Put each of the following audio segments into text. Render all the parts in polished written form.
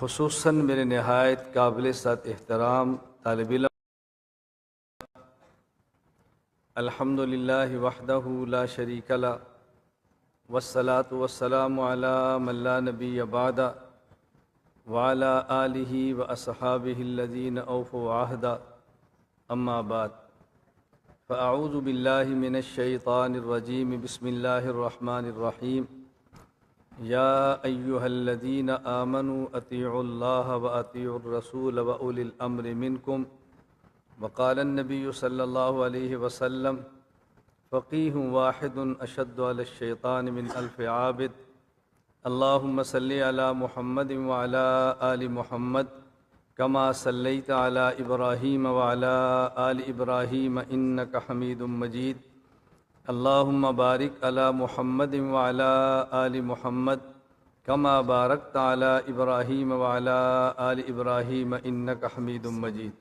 خصوصاً میرے نہایت قابل سات احترام طالب علم، الحمدللہ وحدہ لا شریک لہ والصلاة والسلام علی من لا نبی بعد وعلی آلہ واصحابہ الذین اوفوا عہدا، اما بعد فاعوذ باللہ من الشیطان الرجیم، بسم اللہ الرحمن الرحیم۔ یا ایہا الذین آمنوا اطیعوا اللہ واطیعوا الرسول واولی الامر منکم، وقال النبی صلی اللہ علیہ وسلم فقیہ واحد اشد علی الشیطان من الف عابد، اللہم صلی علی محمد وعلی آل محمد کما صلیت علی ابراہیم وعلی آل ابراہیم انک حمید مجید، اللہم بارک علی محمد وعلی آل محمد کما بارکت علی ابراہیم وعلی آل ابراہیم انک حمید مجید۔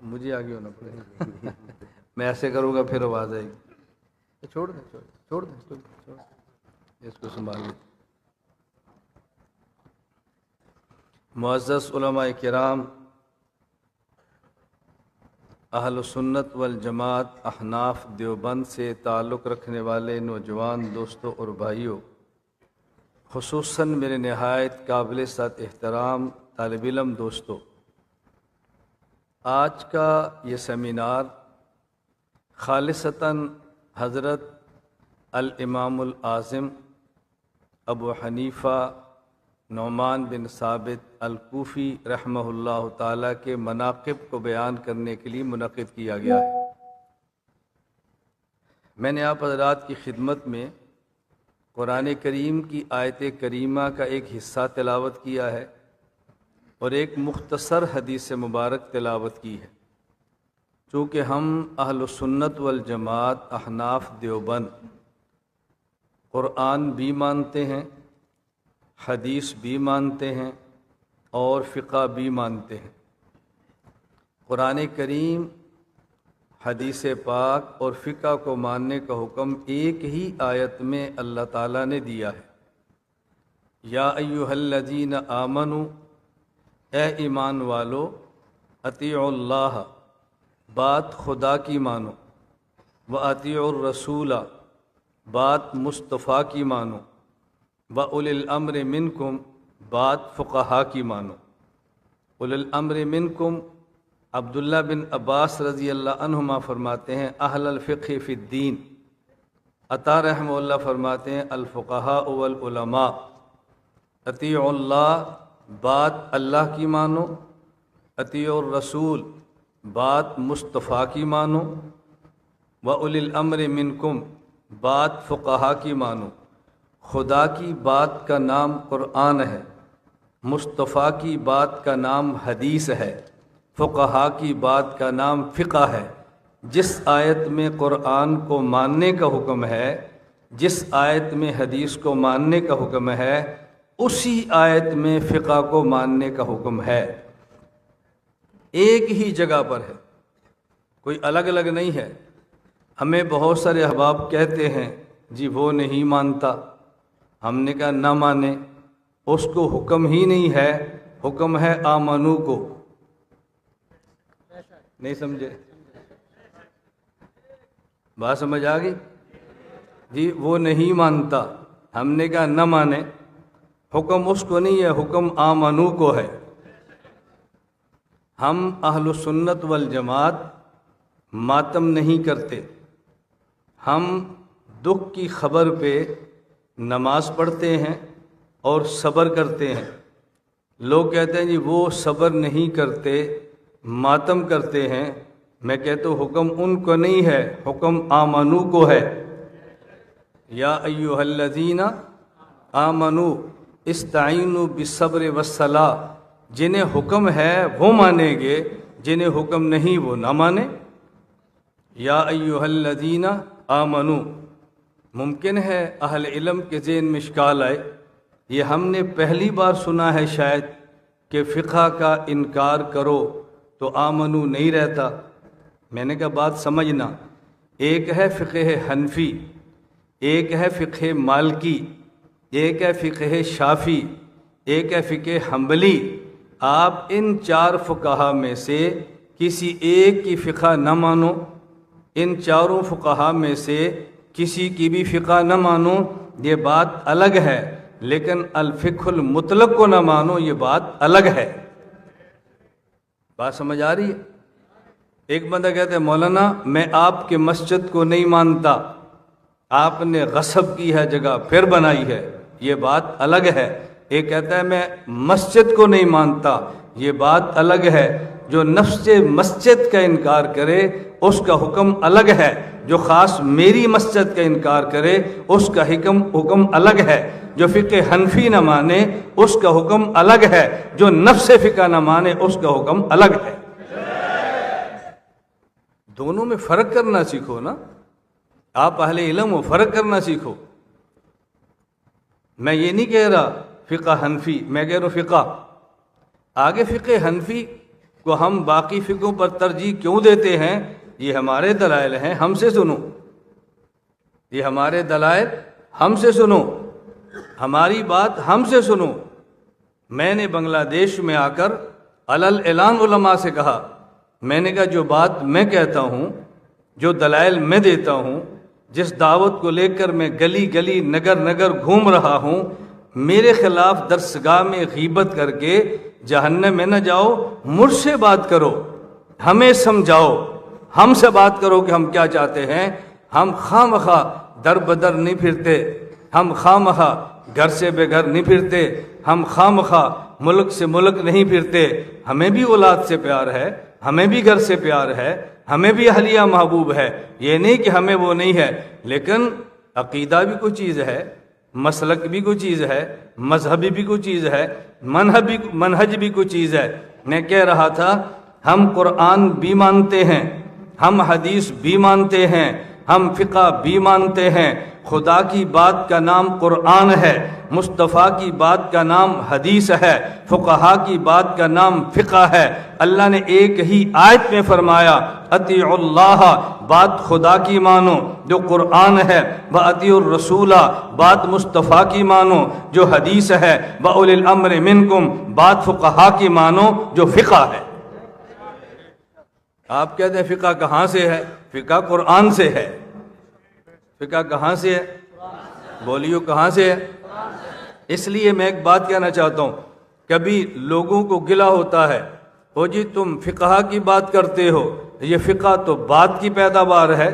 مجھے آگے ہونا پڑے گا، میں ایسے کروں گا پھر آواز آئے گی۔ چھوڑ دیں اس کو سنبھال لیں۔ معزز علماء کرام، اہل سنت والجماعت احناف دیوبند سے تعلق رکھنے والے نوجوان دوستوں اور بھائیوں، خصوصاً میرے نہایت قابل سات احترام طالب علم دوستوں، آج کا یہ سیمینار خالصتاً حضرت الامام الاعظم ابو حنیفہ نعمان بن ثابت الکوفی رحمہ اللہ تعالیٰ کے مناقب کو بیان کرنے کے لیے منعقد کیا گیا ہے۔ میں نے آپ حضرات کی خدمت میں قرآن کریم کی آیت کریمہ کا ایک حصہ تلاوت کیا ہے اور ایک مختصر حدیث مبارک تلاوت کی ہے۔ چونکہ ہم اہل سنت والجماعت احناف دیوبند قرآن بھی مانتے ہیں، حدیث بھی مانتے ہیں اور فقہ بھی مانتے ہیں۔ قرآن کریم، حدیث پاک اور فقہ کو ماننے کا حکم ایک ہی آیت میں اللہ تعالیٰ نے دیا ہے۔ یا ایہا الذین آمنوا، اے ایمان والو، اطیعوا اللہ، بات خدا کی مانو، واطیعوا الرسول، بات مصطفیٰ کی مانو، وَأُولِي الْأَمْرِ مِنْكُمْ، بات فقہا کی مانو۔ اُولِي الْأَمْرِ مِنْكُمْ، عبداللہ بن عباس رضی اللہ عنہما فرماتے ہیں اہل الفقہ فی الدین، عطا رحمہ اللہ فرماتے ہیں الفقہاء والعلماء۔ اطیعوا اللہ، بات اللہ کی مانو، اطیعوا الرسول، بات مصطفیٰ کی مانو، وَأُولِي الْأَمْرِ مِنْكُمْ، بات فقہا کی مانو۔ خدا کی بات کا نام قرآن ہے، مصطفیٰ کی بات کا نام حدیث ہے، فقہا کی بات کا نام فقہ ہے۔ جس آیت میں قرآن کو ماننے کا حکم ہے، جس آیت میں حدیث کو ماننے کا حکم ہے، اسی آیت میں فقہ کو ماننے کا حکم ہے۔ ایک ہی جگہ پر ہے، کوئی الگ الگ نہیں ہے۔ ہمیں بہت سارے احباب کہتے ہیں جی وہ نہیں مانتا، ہم نے کہا نہ مانے، اس کو حکم ہی نہیں ہے، حکم ہے آمنو کو۔ نہیں سمجھے؟ بات سمجھ آ گئی؟ جی وہ نہیں مانتا، ہم نے کہا نہ مانے، حکم اس کو نہیں ہے، حکم آمنو کو ہے۔ ہم اہل سنت والجماعت ماتم نہیں کرتے، ہم دکھ کی خبر پہ نماز پڑھتے ہیں اور صبر کرتے ہیں۔ لوگ کہتے ہیں جی وہ صبر نہیں کرتے، ماتم کرتے ہیں۔ میں کہتا ہوں حکم ان کو نہیں ہے، حکم آمنو کو ہے۔ یا ایہا الذین آمنوا استعینوا بالصبر والصلاۃ، جنہیں حکم ہے وہ مانیں گے، جنہیں حکم نہیں وہ نہ مانیں۔ یا ایہا الذین آمنوا، ممکن ہے اہل علم کے ذہن میں اشکال آئے، یہ ہم نے پہلی بار سنا ہے شاید کہ فقہ کا انکار کرو تو آمنو نہیں رہتا۔ میں نے کہا بات سمجھنا، ایک ہے فقہ حنفی، ایک ہے فقہ مالکی، ایک ہے فقہ شافعی، ایک ہے فقہ حنبلی، آپ ان 4 فقہا میں سے کسی ایک کی فقہ نہ مانو، ان چاروں فقہا میں سے کسی کی بھی فقہ نہ مانو، یہ بات الگ ہے، لیکن الفقہ المطلق کو نہ مانو، یہ بات الگ ہے۔ بات سمجھ آ رہی ہے؟ ایک بندہ کہتا ہے مولانا میں آپ کے مسجد کو نہیں مانتا، آپ نے غصب کی ہے جگہ پھر بنائی ہے، یہ بات الگ ہے۔ ایک کہتا ہے میں مسجد کو نہیں مانتا، یہ بات الگ ہے۔ جو نفس مسجد کا انکار کرے اس کا حکم الگ ہے، جو خاص میری مسجد کا انکار کرے اس کا حکم الگ ہے۔ جو فقہ حنفی نہ مانے اس کا حکم الگ ہے، جو نفس فقہ نہ مانے اس کا حکم الگ ہے۔ دونوں میں فرق کرنا سیکھو نا، آپ اہل علم ہو، فرق کرنا سیکھو۔ میں یہ نہیں کہہ رہا فقہ حنفی، میں کہہ رہا ہوں فقہ۔ آگے فقہ حنفی کو ہم باقی فقہوں پر ترجیح کیوں دیتے ہیں؟ یہ ہمارے دلائل ہیں، ہم سے سنو، یہ ہمارے دلائل ہم سے سنو، ہماری بات ہم سے سنو۔ میں نے بنگلہ دیش میں آ کر علل اعلان علماء سے کہا، میں نے کہا جو بات میں کہتا ہوں، جو دلائل میں دیتا ہوں، جس دعوت کو لے کر میں گلی گلی نگر نگر گھوم رہا ہوں، میرے خلاف درسگاہ میں غیبت کر کے جہنم میں نہ جاؤ، مجھ سے بات کرو، ہمیں سمجھاؤ، ہم سے بات کرو کہ ہم کیا چاہتے ہیں۔ ہم خواہ مخواہ در بدر نہیں پھرتے، ہم خواہ مخواہ گھر سے بے گھر نہیں پھرتے، ہم خواہ مخواہ ملک سے ملک نہیں پھرتے۔ ہمیں بھی اولاد سے پیار ہے، ہمیں بھی گھر سے پیار ہے، ہمیں بھی اہلیہ محبوب ہے، یہ نہیں کہ ہمیں وہ نہیں ہے، لیکن عقیدہ بھی کوئی چیز ہے، مسلک بھی کوئی چیز ہے، مذہبی بھی کوئی چیز ہے، منہج بھی کوئی چیز ہے۔ میں کہہ رہا تھا ہم قرآن بھی مانتے ہیں، ہم حدیث بھی مانتے ہیں، ہم فقہ بھی مانتے ہیں۔ خدا کی بات کا نام قرآن ہے، مصطفیٰ کی بات کا نام حدیث ہے، فقہا کی بات کا نام فقہ ہے۔ اللہ نے ایک ہی آیت میں فرمایا اطیعوا اللہ، بات خدا کی مانو جو قرآن ہے، واطیعوا الرسول، بات مصطفیٰ کی مانو جو حدیث ہے، واولی الامر منکم، بات فقہا کی مانو جو فقہ ہے۔ آپ کہتے ہیں فقہ کہاں سے ہے؟ فقہ قرآن سے ہے۔ فقہ کہاں سے ہے؟ بولیو کہاں سے ہے؟ اس لیے میں ایک بات کہنا چاہتا ہوں، کبھی لوگوں کو گلہ ہوتا ہے، او جی تم فقہ کی بات کرتے ہو، یہ فقہ تو بات کی پیداوار ہے،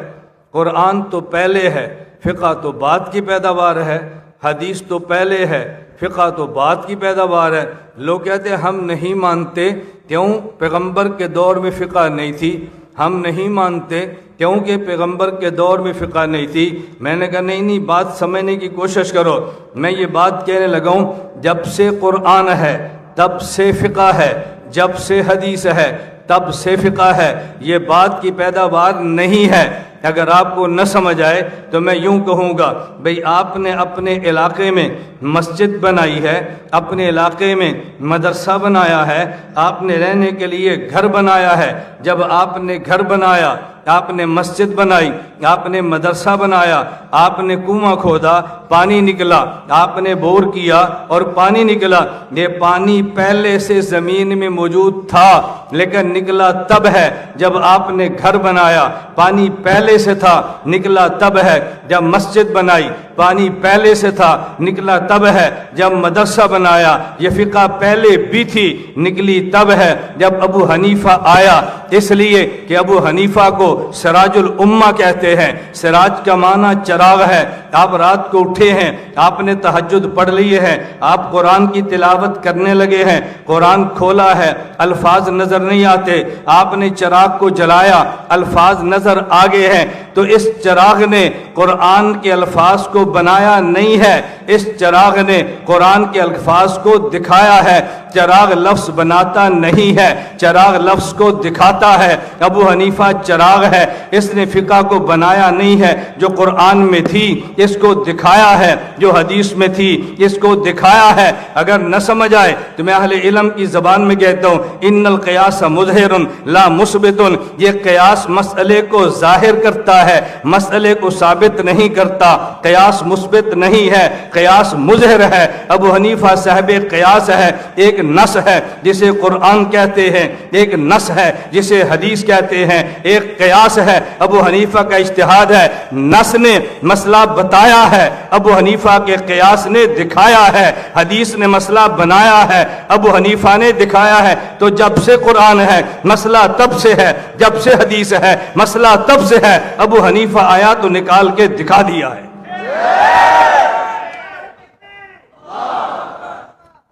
قرآن تو پہلے ہے، فقہ تو بات کی پیداوار ہے، حدیث تو پہلے ہے، فقہ تو بات کی پیداوار ہے۔ لوگ کہتے ہیں ہم نہیں مانتے، کیوں؟ پیغمبر کے دور میں فقہ نہیں تھی۔ ہم نہیں مانتے کیونکہ پیغمبر کے دور میں فقہ نہیں تھی۔ میں نے کہا نہیں بات سمجھنے کی کوشش کرو۔ میں یہ بات کہنے لگا ہوں جب سے قرآن ہے تب سے فقہ ہے، جب سے حدیث ہے تب سے فقہ ہے، یہ بات کی پیداوار نہیں ہے۔ اگر آپ کو نہ سمجھ آئے تو میں یوں کہوں گا، بھئی آپ نے اپنے علاقے میں مسجد بنائی ہے، اپنے علاقے میں مدرسہ بنایا ہے، آپ نے رہنے کے لیے گھر بنایا ہے۔ جب آپ نے گھر بنایا، آپ نے مسجد بنائی، آپ نے مدرسہ بنایا، آپ نے کنواں کھودا، پانی نکلا، آپ نے بور کیا اور پانی نکلا۔ یہ پانی پہلے سے زمین میں موجود تھا لیکن نکلا تب ہے جب آپ نے گھر بنایا۔ پانی پہلے سے تھا، نکلا تب ہے جب مسجد بنائی۔ پانی پہلے سے تھا، نکلا تب ہے جب مدرسہ بنایا۔ یہ فقہ پہلے بھی تھی، نکلی تب ہے جب ابو حنیفہ آیا، اس لیے کہ ابو حنیفہ کو سراج الامہ کہتے ہیں۔ سراج کا معنی چراغ ہے۔ آپ رات کو اٹھے ہیں، آپ نے تہجد پڑھ لیے ہیں، آپ قرآن کی تلاوت کرنے لگے ہیں، قرآن کھولا ہے، الفاظ نظر نہیں آتے، آپ نے چراغ کو جلایا، الفاظ نظر آگے ہیں، تو اس چراغ نے قرآن کے الفاظ کو بنایا نہیں ہے، اس چراغ نے قرآن کے الفاظ کو دکھایا ہے۔ چراغ لفظ بناتا نہیں ہے، چراغ لفظ کو دکھاتا ہے۔ ابو حنیفہ چراغ ہے، اس نے فقہ کو بنایا نہیں ہے۔ جو قرآن میں تھی اس کو دکھایا ہے، جو حدیث میں تھی اس کو دکھایا ہے۔ اگر نہ سمجھ آئے تو میں اہل علم کی زبان میں کہتا ہوں ان القیاس مظہر لا مثبت، یہ قیاس مسئلے کو ظاہر کرتا ہے، مسئلے کو ثابت نہیں کرتا۔ قیاس مثبت نہیں ہے، قیاس مظہر ہے۔ ابو حنیفہ صاحب قیاس ہے، ایک نص ہے جسے قرآن کہتے ہیں، ایک نص ہے جسے حدیث کہتے ہیں، ایک قیاس ہے۔ ابو حنیفہ کا اجتہاد ہے، نص نے مسئلہ بتایا ہے، ابو حنیفہ کے قیاس نے دکھایا ہے، حدیث نے مسئلہ بنایا ہے، ابو حنیفہ نے دکھایا ہے۔ تو جب سے قرآن ہے مسئلہ تب سے ہے، جب سے حدیث ہے مسئلہ تب سے ہے۔ ابو حنیفہ آیا تو نکال کے دکھا دیا ہے۔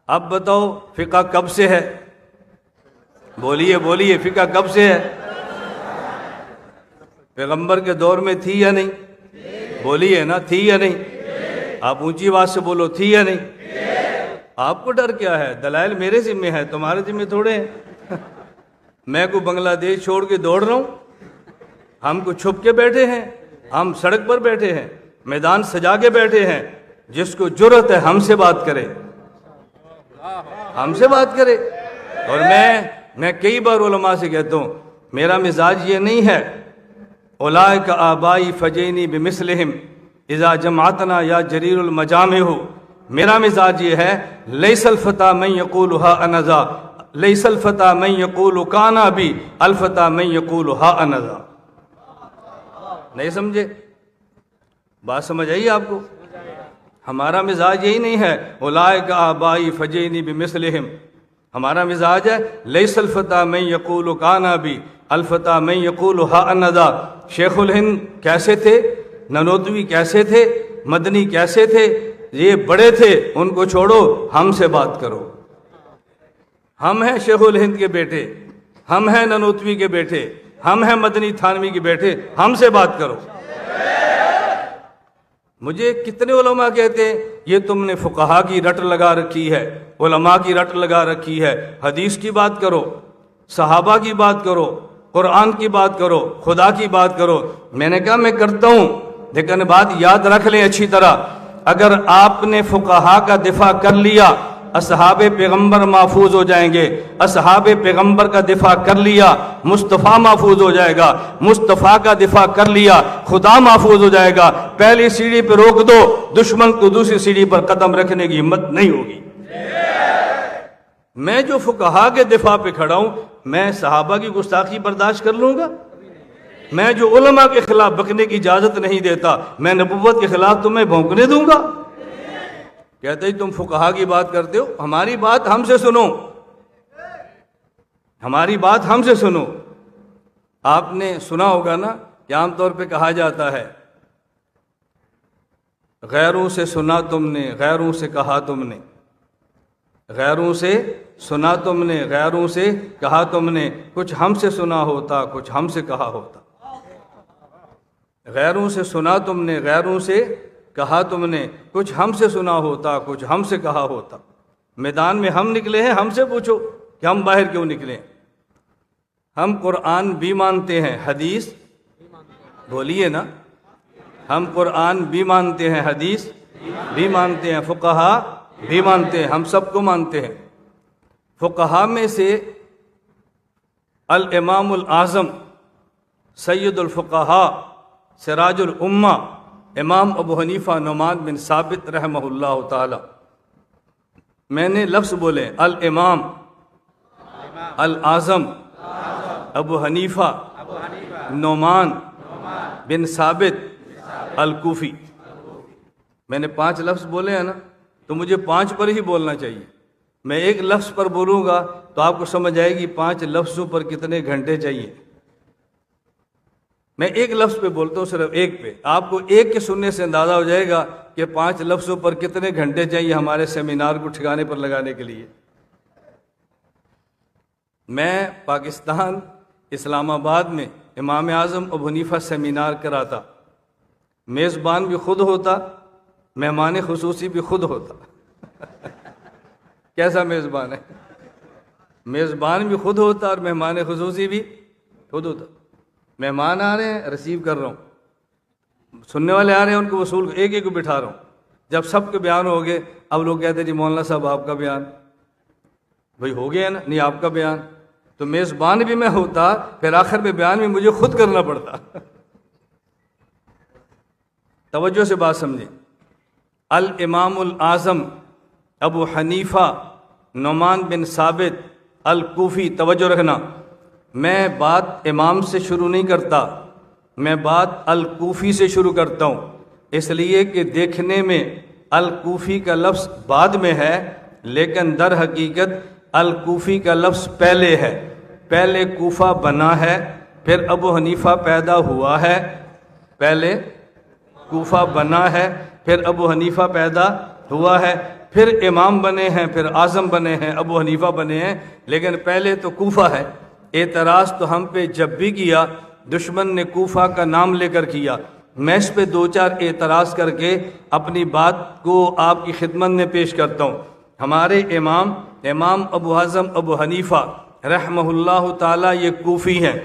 اب بتاؤ فقہ کب سے ہے؟ بولیے بولیے، فقہ کب سے ہے؟ پیغمبر کے دور میں تھی یا نہیں؟ بولیے نا، تھی یا نہیں؟ آپ اونچی آواز سے بولو، تھی یا نہیں؟ آپ کو ڈر کیا ہے؟ دلائل میرے ذمہ ہے، تمہارے ذمہ تھوڑے ہیں۔ میں کو بنگلہ دیش چھوڑ کے دوڑ رہا ہوں؟ ہم کو چھپ کے بیٹھے ہیں، ہم سڑک پر بیٹھے ہیں، میدان سجا کے بیٹھے ہیں۔ جس کو جرأت ہے ہم سے بات کرے، ہم سے بات کرے۔ اور میں کئی بار علماء سے کہتا ہوں میرا مزاج یہ نہیں ہے اولئک آبائی فجینی بمثلہم اذا جمعتنا یا جریر المجامع۔ میرا مزاج یہ ہے لیس الفتى من یقول ہا انذا، لیس الفتى من یقول کان ابی، الفتى من یقول ہا انذا۔ نہیں سمجھے؟ بات سمجھ آئی آپ کو؟ ہمارا مزاج یہی نہیں ہے اولئک آبائی فجینی بمثلہم، ہمارا مزاج ہے لیس الفتى من یقول کان ابی، الفتى من یقول ہا انذا۔ شیخ الہند کیسے تھے؟ ننوتوی کیسے تھے؟ مدنی کیسے تھے؟ یہ بڑے تھے، ان کو چھوڑو، ہم سے بات کرو۔ ہم ہیں شیخ الہند کے بیٹے، ہم ہیں ننوتوی کے بیٹے، ہم ہیں مدنی تھانوی کے بیٹے، ہم سے بات کرو۔ مجھے کتنے علماء کہتے ہیں یہ تم نے فقہا کی رٹ لگا رکھی ہے، علماء کی رٹ لگا رکھی ہے، حدیث کی بات کرو، صحابہ کی بات کرو، قرآن کی بات کرو، خدا کی بات کرو۔ میں نے کہا میں کرتا ہوں، لیکن بات یاد رکھ لیں اچھی طرح، اگر آپ نے فقہا کا دفاع کر لیا اصحاب پیغمبر محفوظ ہو جائیں گے، اصحاب پیغمبر کا دفاع کر لیا مصطفیٰ محفوظ ہو جائے گا، مصطفیٰ کا دفاع کر لیا خدا محفوظ ہو جائے گا۔ پہلی سیڑھی پہ روک دو، دشمن کو دوسری سیڑھی پر قدم رکھنے کی ہمت نہیں ہوگی۔ میں جو فقہا کے دفاع پہ کھڑا ہوں، میں صحابہ کی گستاخی برداشت کر لوں گا؟ میں جو علماء کے خلاف بکنے کی اجازت نہیں دیتا، میں نبوت کے خلاف تمہیں بھونکنے دوں گا؟ کہتے ہیں تم فقہا کی بات کرتے ہو، ہماری بات ہم سے سنو، ہماری بات ہم سے سنو۔ آپ نے سنا ہوگا نا کہ عام طور پہ کہا جاتا ہے غیروں سے سنا تم نے، غیروں سے کہا تم نے، غیروں سے سنا تم نے، غیروں سے کہا تم نے، کچھ ہم سے سنا ہوتا کچھ ہم سے کہا ہوتا۔ غیروں سے سنا تم نے، غیروں سے کہا تم نے، کچھ ہم سے سنا ہوتا کچھ ہم سے کہا ہوتا۔ میدان میں ہم نکلے ہیں، ہم سے پوچھو کہ ہم باہر کیوں نکلے؟ ہم قرآن بھی مانتے ہیں، حدیث بولیے نا، ہم قرآن بھی مانتے ہیں، حدیث بھی مانتے ہیں، فقہا بھی مانتے ہیں، ہم سب کو مانتے ہیں۔ فقہا میں سے الامام الاعظم سید الفقہا سراج الامہ امام ابو حنیفہ نعمان بن ثابت رحمہ اللہ تعالی، میں نے لفظ بولے الامام الاعظم ابو حنیفہ نعمان بن ثابت الکوفی، میں نے 5 لفظ بولے ہیں نا، تو مجھے 5 پر ہی بولنا چاہیے۔ میں ایک لفظ پر بولوں گا تو آپ کو سمجھ آئے گی 5 لفظوں پر کتنے گھنٹے چاہیے۔ میں ایک لفظ پہ بولتا ہوں، صرف ایک پہ، آپ کو ایک کے سننے سے اندازہ ہو جائے گا کہ 5 لفظوں پر کتنے گھنٹے چاہیے ہمارے سیمینار کو ٹھکانے پر لگانے کے لیے۔ میں پاکستان اسلام آباد میں امام اعظم ابو حنیفہ سیمینار کراتا، میزبان بھی خود ہوتا، مہمان خصوصی بھی خود ہوتا۔ کیسا میزبان ہے؟ میزبان بھی خود ہوتا اور مہمان خصوصی بھی خود ہوتا۔ مہمان آ رہے ہیں، ریسیو کر رہا ہوں، سننے والے آ رہے ہیں ان کو وصول ایک ایک کو بٹھا رہا ہوں. جب سب کے بیان ہو گئے اب لوگ کہتے ہیں جی مولانا صاحب آپ کا بیان. بھئی ہو گیا نا, نہیں آپ کا بیان. تو میزبان بھی میں ہوتا پھر آخر میں بیان بھی مجھے خود کرنا پڑتا. توجہ سے بات سمجھیں. الامام الاعظم ابو حنیفہ نعمان بن ثابت الکوفی, توجہ رکھنا, میں بات امام سے شروع نہیں کرتا, میں بات الکوفی سے شروع کرتا ہوں, اس لیے کہ دیکھنے میں الکوفی کا لفظ بعد میں ہے لیکن در حقیقت الکوفی کا لفظ پہلے ہے. پہلے کوفہ بنا ہے, پھر ابو حنیفہ پیدا ہوا ہے. پہلے کوفہ بنا ہے, پھر ابو حنیفہ پیدا ہوا ہے, پھر امام بنے ہیں, پھر اعظم بنے ہیں, ابو حنیفہ بنے ہیں, لیکن پہلے تو کوفہ ہے. اعتراض تو ہم پہ جب بھی کیا دشمن نے کوفہ کا نام لے کر کیا. میں اس پہ دو چار اعتراض کر کے اپنی بات کو آپ کی خدمت میں پیش کرتا ہوں. ہمارے امام ابو اعظم ابو حنیفہ رحمہ اللہ تعالیٰ یہ کوفی ہیں.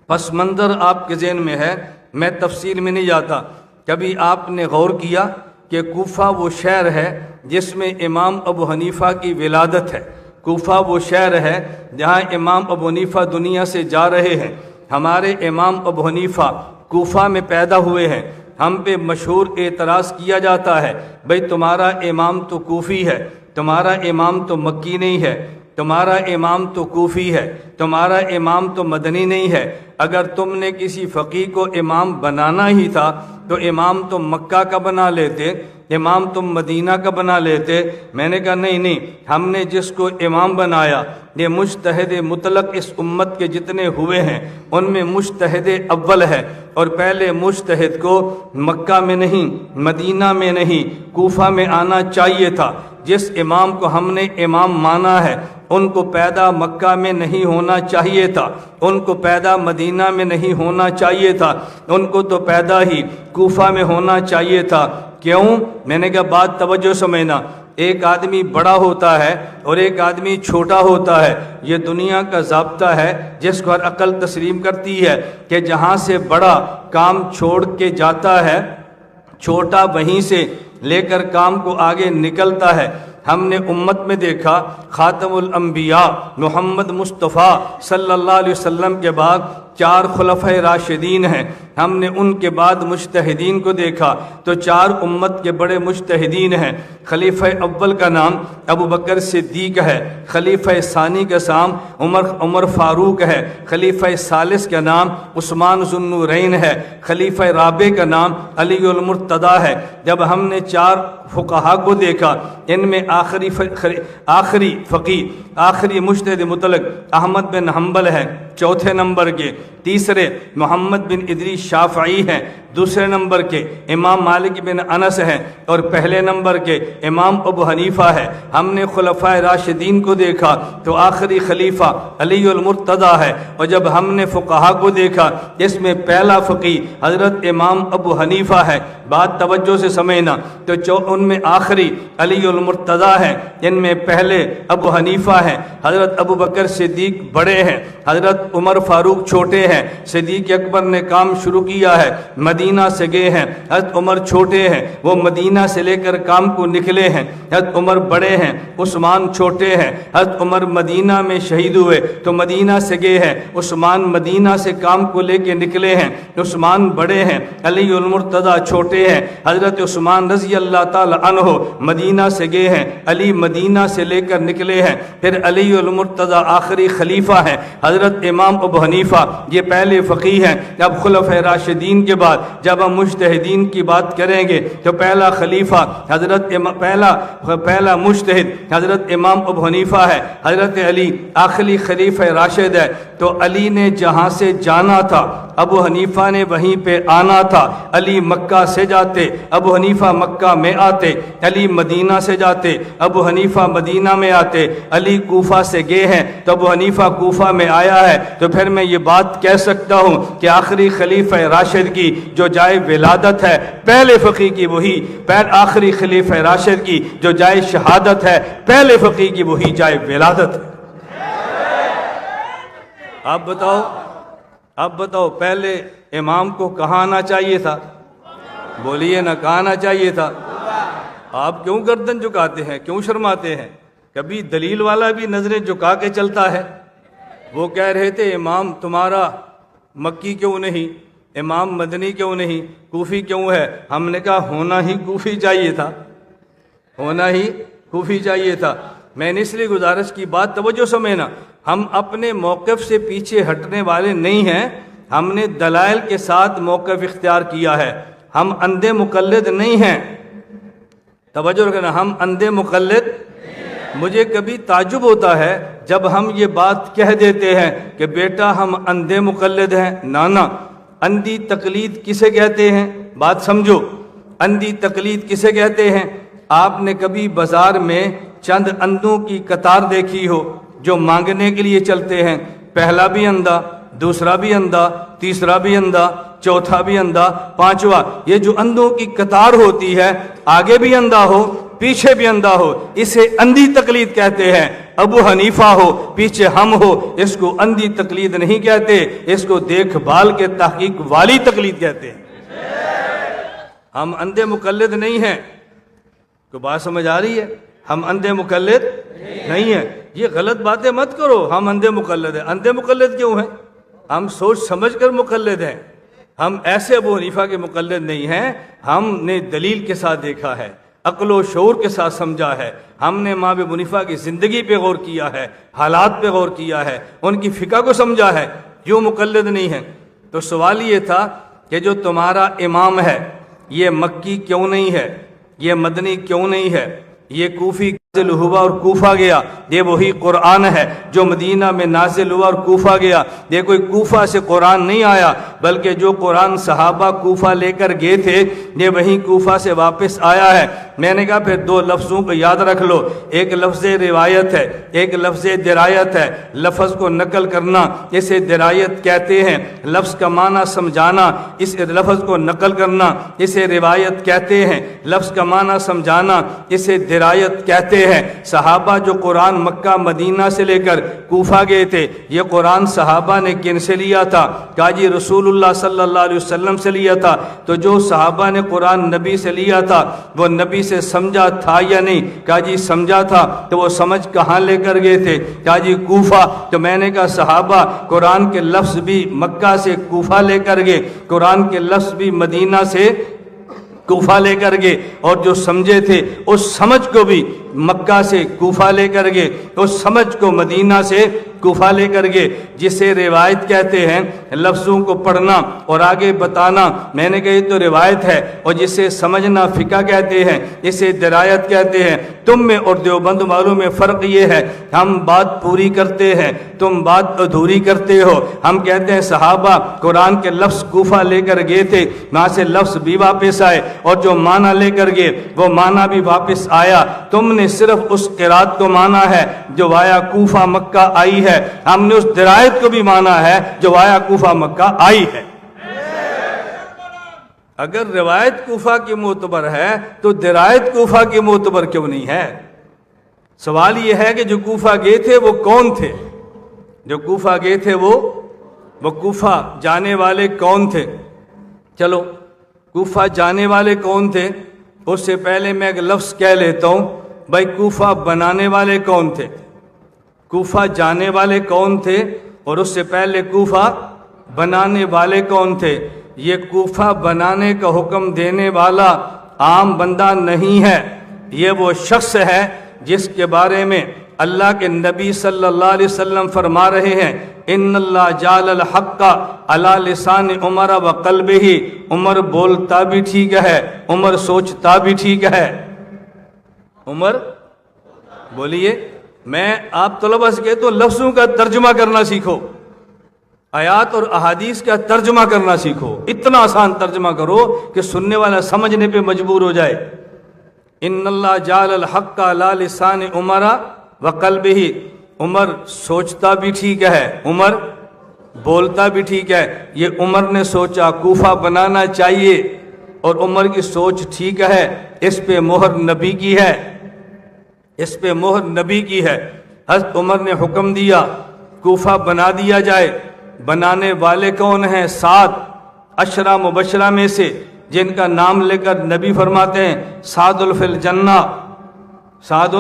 پس منظر آپ کے ذہن میں ہے, میں تفصیل میں نہیں جاتا. کبھی آپ نے غور کیا کہ کوفہ وہ شہر ہے جس میں امام ابو حنیفہ کی ولادت ہے. کوفہ وہ شہر ہے جہاں امام ابو حنیفہ دنیا سے جا رہے ہیں. ہمارے امام ابو حنیفہ کوفہ میں پیدا ہوئے ہیں. ہم پہ مشہور اعتراض کیا جاتا ہے, بھئی تمہارا امام تو کوفی ہے, تمہارا امام تو مکی نہیں ہے, تمہارا امام تو کوفی ہے, تمہارا امام تو مدنی نہیں ہے. اگر تم نے کسی فقیہ کو امام بنانا ہی تھا تو امام تو مکہ کا بنا لیتے, امام تم مدینہ کا بنا لیتے. میں نے کہا نہیں, ہم نے جس کو امام بنایا یہ مجتہد مطلق اس امت کے جتنے ہوئے ہیں ان میں مجتہد اول ہے, اور پہلے مجتہد کو مکہ میں نہیں, مدینہ میں نہیں, کوفہ میں آنا چاہیے تھا. جس امام کو ہم نے امام مانا ہے ان کو پیدا مکہ میں نہیں ہونا چاہیے تھا, ان کو پیدا مدینہ میں نہیں ہونا چاہیے تھا, ان کو تو پیدا ہی کوفہ میں ہونا چاہیے تھا. کیوں؟ میں نے کہا بات توجہ سمجھنا. ایک آدمی بڑا ہوتا ہے اور ایک آدمی چھوٹا ہوتا ہے, یہ دنیا کا ضابطہ ہے جس کو ہر عقل تسلیم کرتی ہے کہ جہاں سے بڑا کام چھوڑ کے جاتا ہے چھوٹا وہیں سے لے کر کام کو آگے نکلتا ہے. ہم نے امت میں دیکھا خاتم الانبیاء محمد مصطفیٰ صلی اللہ علیہ وسلم کے بعد 4 خلفۂ راشدین ہیں. ہم نے ان کے بعد مجتہدین کو دیکھا تو 4 امت کے بڑے مجتہدین ہیں. خلیفہ اول کا نام ابو بکر صدیق ہے, خلیفہ ثانی کا نام عمر فاروق ہے, خلیفہ ثالث کا نام عثمان ذو النورین ہے, خلیفہ رابع کا نام علی المرتضی ہے. جب ہم نے 4 فقہا کو دیکھا ان میں آخری فقیہ آخری مجتہد مطلق احمد بن حنبل ہے, چوتھے نمبر کے. تیسرے محمد بن ادریس شافعی ہیں, دوسرے نمبر کے امام مالک بن انس ہیں, اور پہلے نمبر کے امام ابو حنیفہ ہے. ہم نے خلفائے راشدین کو دیکھا تو آخری خلیفہ علی المرتضی ہے, اور جب ہم نے فقہا کو دیکھا اس میں پہلا فقیہ حضرت امام ابو حنیفہ ہے. بات توجہ سے سمجھنا, تو ان میں آخری علی المرتضی ہے, ان میں پہلے ابو حنیفہ ہیں. حضرت ابو بکر صدیق بڑے ہیں, حضرت عمر فاروق چھوٹے ہیں. صدیق اکبر نے کام شروع کیا ہے, مدینہ سے گئے ہیں. حضرت عمر چھوٹے ہیں, وہ مدینہ سے لے کر کام کو نکلے ہیں. حضرت عمر بڑے ہیں, عثمان چھوٹے ہیں. حضرت عمر مدینہ میں شہید ہوئے تو مدینہ سے گئے ہیں, عثمان مدینہ سے کام کو لے کے نکلے ہیں. عثمان بڑے ہیں, علی المرتضی چھوٹے ہیں. حضرت عثمان رضی اللہ تعالی عنہ مدینہ سے گئے ہیں, علی مدینہ سے لے کر نکلے ہیں. پھر علی المرتضی آخری خلیفہ ہیں. حضرت امام ابو حنیفہ یہ پہلے فقیہ ہیں. اب خلفۂ راشدین کے بعد جب ہم مجتہدین کی بات کریں گے تو پہلا خلیفہ پہلا مجتہد حضرت امام ابو حنیفہ ہے. حضرت علی آخری خلیفہ راشد ہے. تو علی نے جہاں سے جانا تھا ابو حنیفہ نے وہیں پہ آنا تھا. علی مکہ سے جاتے, ابو حنیفہ مکہ میں آتے. علی مدینہ سے جاتے, ابو حنیفہ مدینہ میں آتے. علی کوفہ سے گئے ہیں تو ابو حنیفہ کوفہ میں آیا ہے. تو پھر میں یہ بات کہہ سکتا ہوں کہ آخری خلیفہ راشد کی جو جائے ولادت ہے پہلے فقیہ کی وہی, آخری خلیفہ راشد کی جو جائے شہادت ہے پہلے فقیہ کی وہی جائے ولادت ہے. اب بتاؤ پہلے امام کو کہاں آنا چاہیے تھا؟ بولیے نہ، کہاں آنا چاہیے تھا؟ آپ کیوں گردن جھکاتے ہیں، کیوں شرماتے ہیں؟ کبھی دلیل والا بھی نظریں جھکا کے چلتا ہے۔ وہ کہہ رہے تھے امام تمہارا مکی کیوں نہیں، امام مدنی کیوں نہیں، کوفی کیوں ہے؟ ہم نے کہا ہونا ہی کوفی چاہیے تھا، ہونا ہی کوفی چاہیے تھا۔ میں نے اس لیے گزارش کی، بات توجہ سمجھنا، ہم اپنے موقف سے پیچھے ہٹنے والے نہیں ہیں، ہم نے دلائل کے ساتھ موقف اختیار کیا ہے، ہم اندھے مقلد نہیں ہیں۔ توجہ رکھنا، ہم اندھے مقلد۔ مجھے کبھی تعجب ہوتا ہے جب ہم یہ بات کہہ دیتے ہیں کہ بیٹا ہم اندھے مقلد ہیں۔ نانا، اندھی تقلید کسے کہتے ہیں؟ بات سمجھو، اندھی تقلید کسے کہتے ہیں؟ آپ نے کبھی بازار میں چند اندھوں کی قطار دیکھی ہو جو مانگنے کے لیے چلتے ہیں، پہلا بھی اندھا، دوسرا بھی اندھا، تیسرا بھی اندھا، چوتھا بھی اندھا، پانچواں، یہ جو اندھوں کی قطار ہوتی ہے، آگے بھی اندھا ہو پیچھے بھی اندھا ہو، اسے اندھی تقلید کہتے ہیں۔ ابو حنیفہ ہو پیچھے ہم ہو، اس کو اندھی تقلید نہیں کہتے، اس کو دیکھ بھال کے تحقیق والی تقلید کہتے ہیں۔ ہم اندھے مقلد نہیں ہیں۔ کو بات سمجھ آ رہی ہے؟ ہم اندھے مقلد نہیں ہیں۔ یہ غلط باتیں مت کرو، ہم اندھے مقلد ہیں۔ اندھے مقلد کیوں ہیں؟ ہم سوچ سمجھ کر مقلد ہیں۔ ہم ایسے ابو حنیفہ کے مقلد نہیں ہیں، ہم نے دلیل کے ساتھ دیکھا ہے، عقل و شعور کے ساتھ سمجھا ہے، ہم نے امام ابو حنیفہ کی زندگی پہ غور کیا ہے، حالات پہ غور کیا ہے، ان کی فقہ کو سمجھا ہے، یوں مقلد نہیں ہیں۔ تو سوال یہ تھا کہ جو تمہارا امام ہے یہ مکی کیوں نہیں ہے، یہ مدنی کیوں نہیں ہے، یہ کوفی نازل ہوا اور کوفہ گیا، یہ وہی قرآن ہے جو مدینہ میں نازل ہوا اور کوفہ گیا۔ یہ کوئی کوفہ سے قرآن نہیں آیا، بلکہ جو قرآن صحابہ کوفہ لے کر گئے تھے یہ وہیں کوفہ سے واپس آیا ہے۔ میں نے کہا پھر دو لفظوں کو یاد رکھ لو، ایک لفظ روایت ہے، ایک لفظ درایت ہے۔ لفظ کو نقل کرنا اسے درایت کہتے ہیں، لفظ کا معنی سمجھانا اس لفظ کو نقل کرنا اسے روایت کہتے ہیں، لفظ کا معنی سمجھانا اسے درایت کہتے ہیں۔ صحابہ جو قرآن مکہ مدینہ سے لے کر کوفہ گئے تھے، یہ قرآن صحابہ نے کن سے لیا تھا؟ کہا جی رسول اللہ صلی اللہ علیہ وسلم سے لیا تھا۔ تو جو صحابہ نے قرآن نبی سے لیا تھا وہ نبی سے سمجھا تھا یا نہیں؟ کہا جی سمجھا تھا۔ تو وہ سمجھ کہاں لے کر گئے تھے؟ کہا جی کوفہ۔ تو میں نے کہا صحابہ قرآن کے لفظ بھی مکہ سے کوفہ لے کر گئے، قرآن کے لفظ بھی مدینہ سے کوفہ لے کر گئے، اور جو سمجھے تھے اس سمجھ کو بھی مکہ سے کوفہ لے کر گئے، اس سمجھ کو مدینہ سے کوفہ لے کر گئے، جسے روایت کہتے ہیں، لفظوں کو پڑھنا اور آگے بتانا۔ میں نے کہا یہ تو روایت ہے، اور جسے سمجھنا فقہ کہتے ہیں، اسے درایت کہتے ہیں۔ تم میں اور دیوبند والوں میں فرق یہ ہے، ہم بات پوری کرتے ہیں، تم بات ادھوری کرتے ہو۔ ہم کہتے ہیں صحابہ قرآن کے لفظ کوفہ لے کر گئے تھے، وہاں سے لفظ بھی واپس آئے، اور جو معنی لے کر گئے وہ معنی بھی واپس آیا۔ تم نے صرف اس قرات کو مانا ہے جو وایا کوفہ مکہ آئی ہے، ہم نے اس درایت کو بھی مانا ہے جو وایا کوفہ مکہ آئی ہے۔ اگر روایت کوفہ کی معتبر ہے تو درایت کوفہ کی معتبر کیوں نہیں ہے؟ سوال یہ ہے کہ جو کوفہ گئے تھے وہ کون تھے؟ جو کوفہ گئے تھے وہ کوفہ جانے والے کون تھے؟ چلو کوفہ جانے والے کون تھے؟ اس سے پہلے میں ایک لفظ کہہ لیتا ہوں، بھائی کوفہ بنانے والے کون تھے؟ کوفہ جانے والے کون تھے؟ اور اس سے پہلے کوفہ بنانے والے کون تھے؟ یہ کوفہ بنانے کا حکم دینے والا عام بندہ نہیں ہے، یہ وہ شخص ہے جس کے بارے میں اللہ کے نبی صلی اللہ علیہ وسلم فرما رہے ہیں، ان اللہ جعل الحق علی لسان عمر وقلبہ۔ عمر بولتا بھی ٹھیک ہے، عمر سوچتا بھی ٹھیک ہے۔ عمر بولیے، میں آپ طلبہ سے کہتا ہوں لفظوں کا ترجمہ کرنا سیکھو، آیات اور احادیث کا ترجمہ کرنا سیکھو، اتنا آسان ترجمہ کرو کہ سننے والا سمجھنے پہ مجبور ہو جائے۔ ان اللہ جعل الحق علی لسان عمر وقلبہ۔ عمر سوچتا بھی ٹھیک ہے، عمر بولتا بھی ٹھیک ہے۔ یہ عمر نے سوچا کوفہ بنانا چاہیے اور عمر کی سوچ ٹھیک ہے، اس پہ مہر نبی کی ہے، اس پہ مہر نبی کی ہے۔ حضرت عمر نے حکم دیا کوفہ بنا دیا جائے۔ بنانے والے کون ہیں؟ 7 عشرہ مبشرہ میں سے جن کا نام لے کر نبی فرماتے ہیں سعد فی الجنہ، سعد